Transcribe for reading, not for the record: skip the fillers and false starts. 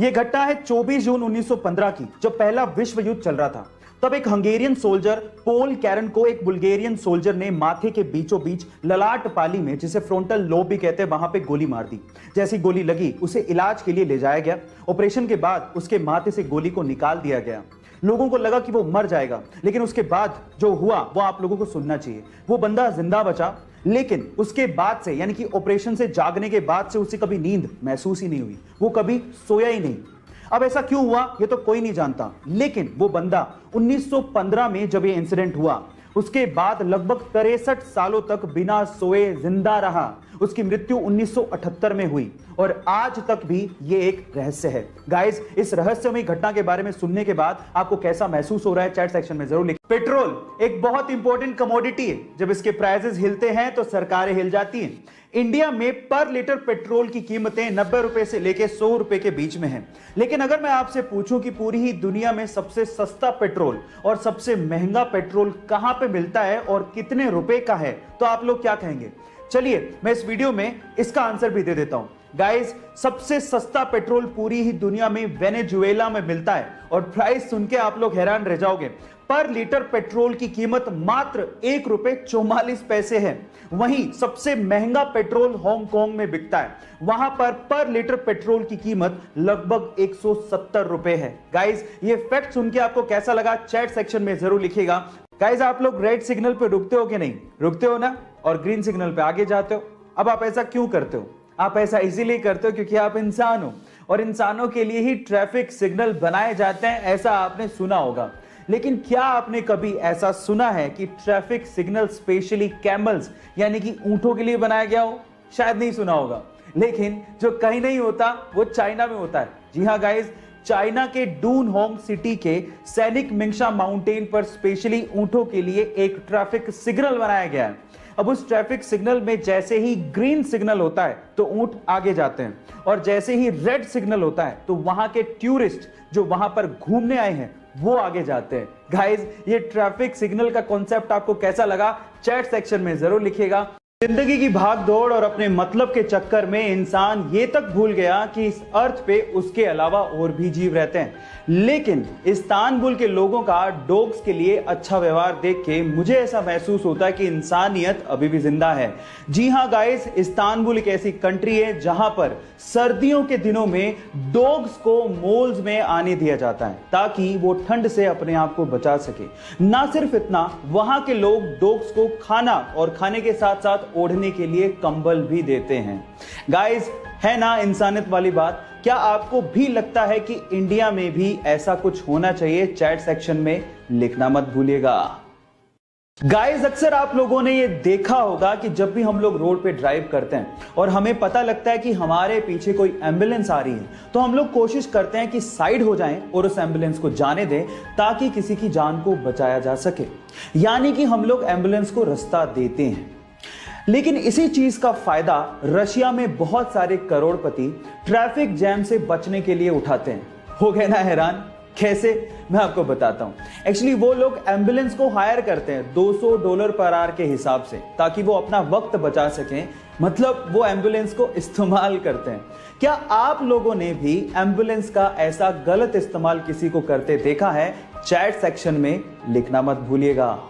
यह घटना है 24 जून 1915 की, जब पहला विश्व युद्ध चल रहा था। तब एक हंगेरियन सोल्जर पोल कैरन को एक बुल्गेरियन सोल्जर ने माथे के बीचों बीच ललाट पाली में, जिसे फ्रंटल लोब भी कहते हैं, वहां पे गोली मार दी। जैसी गोली लगी उसे इलाज के लिए ले जाया गया। ऑपरेशन के बाद उसके माथे से गोली को निकाल दिया गया। लोगों को लगा कि वो मर जाएगा, लेकिन उसके बाद जो हुआ वो आप लोगों को सुनना चाहिए। वो बंदा जिंदा बचा, लेकिन उसके बाद से, यानी कि ऑपरेशन से जागने के बाद से उसे कभी नींद महसूस ही नहीं हुई। वो कभी सोया ही नहीं। अब ऐसा क्यों हुआ ये तो कोई नहीं जानता, लेकिन वो बंदा 1915 में जब ये इंसिडेंट हुआ उसके बाद लगभग 63 सालों तक बिना सोए जिंदा रहा। उसकी मृत्यु 1978 में हुई और आज तक भी ये एक रहस्य है। गाइस, इस रहस्यमय घटना के बारे में सुनने के बाद आपको कैसा महसूस हो रहा है चैट सेक्शन में जरूर लिखें। पेट्रोल एक बहुत इंपॉर्टेंट कमोडिटी है। जब इसके प्राइसेस हिलते हैं तो सरकारें हिल जाती हैं। इंडिया में पर लीटर पेट्रोल की कीमतें 90 रुपए से लेकर 100 रुपए के बीच में हैं। लेकिन अगर मैं आपसे पूछूं कि पूरी ही दुनिया में सबसे सस्ता पेट्रोल और सबसे महंगा पेट्रोल कहां पे मिलता है और कितने रुपए का है, तो आप लोग क्या कहेंगे? चलिए मैं इस वीडियो में इसका आंसर भी दे देता हूं। गाइस, सबसे सस्ता पेट्रोल पूरी ही दुनिया में वेनेजुएला में मिलता है और प्राइस सुन के आप लोग हैरान रह जाओगे। पर लीटर पेट्रोल की कीमत मात्र ₹1.44 है। वहीं सबसे महंगा पेट्रोल हांगकांग में बिकता है। वहां पर लीटर पेट्रोल की कीमत लगभग 170 रुपए है। गाइस, ये फैक्ट सुन के आपको कैसा लगा चैट सेक्शन में जरूर लिखिएगा। गाइस, आप लोग रेड सिग्नल पे रुकते हो कि नहीं? रुकते हो ना? और ग्रीन सिग्नल पे आगे जाते हो। अब आप ऐसा क्यों करते हो? आप ऐसा इसीलिए करते हो क्योंकि आप इंसान हो और इंसानों के लिए ही ट्रैफिक सिग्नल बनाए जाते हैं, ऐसा आपने सुना होगा। लेकिन क्या आपने कभी ऐसा सुना है कि ट्रैफिक सिग्नल स्पेशली कैमल्स यानी कि ऊंटों के लिए बनाया गया हो? शायद नहीं सुना होगा। लेकिन जो कहीं नहीं होता वो चाइना में होता है। जी हाँ गाइस, चाइना के डूनहोंग सिटी के सैनिक मिंगशा माउंटेन पर स्पेशली ऊंटों के लिए एक ट्रैफिक सिग्नल बनाया गया है। अब उस ट्रैफिक सिग्नल में जैसे ही ग्रीन सिग्नल होता है तो ऊंट आगे जाते हैं और जैसे ही रेड सिग्नल होता है तो वहां के टूरिस्ट जो वहां पर घूमने आए हैं वो आगे जाते हैं। गाइस, ये ट्रैफिक सिग्नल का कॉन्सेप्ट आपको कैसा लगा चैट सेक्शन में जरूर लिखिएगा। जिंदगी की भाग दौड़ और अपने मतलब के चक्कर में इंसान ये तक भूल गया कि इस अर्थ पे उसके अलावा और भी जीव रहते हैं। लेकिन इस्तांबुल के लोगों का डॉग्स के लिए अच्छा व्यवहार देख के मुझे ऐसा महसूस होता है कि इंसानियत अभी भी जिंदा है। जी हाँ गाइस, इस्तांबुल एक ऐसी कंट्री है जहां पर सर्दियों के दिनों में डॉग्स को मॉल्स में आने दिया जाता है ताकि वो ठंड से अपने आप को बचा सके। ना सिर्फ इतना, वहां के लोग डॉग्स को खाना और खाने के साथ साथ ओढ़ने के लिए कंबल भी देते हैं। गाइस, है ना इंसानियत वाली बात? क्या आपको भी लगता है कि इंडिया में भी ऐसा कुछ होना चाहिए? चैट सेक्शन में लिखना मत भूलिएगा। गाइस, अक्सर आप लोगों ने ये देखा होगा कि जब भी हम लोग रोड पे ड्राइव करते हैं और हमें पता लगता है कि हमारे पीछे कोई एम्बुलेंस आ रही है तो हम लोग कोशिश करते हैं कि साइड हो जाएं और उस एम्बुलेंस को जाने दें ताकि किसी की जान को बचाया जा सके। यानी कि हम लोग एम्बुलेंस को रास्ता देते हैं। लेकिन इसी चीज का फायदा रशिया में बहुत सारे करोड़पति ट्रैफिक जैम से बचने के लिए उठाते हैं। हो गए ना हैरान? कैसे? मैं आपको बताता हूं। एक्चुअली वो लोग एम्बुलेंस को हायर करते हैं $200 पर आवर के हिसाब से ताकि वो अपना वक्त बचा सकें। मतलब वो एम्बुलेंस को इस्तेमाल करते हैं। क्या आप लोगों ने भी एम्बुलेंस का ऐसा गलत इस्तेमाल किसी को करते देखा है? चैट सेक्शन में लिखना मत भूलिएगा।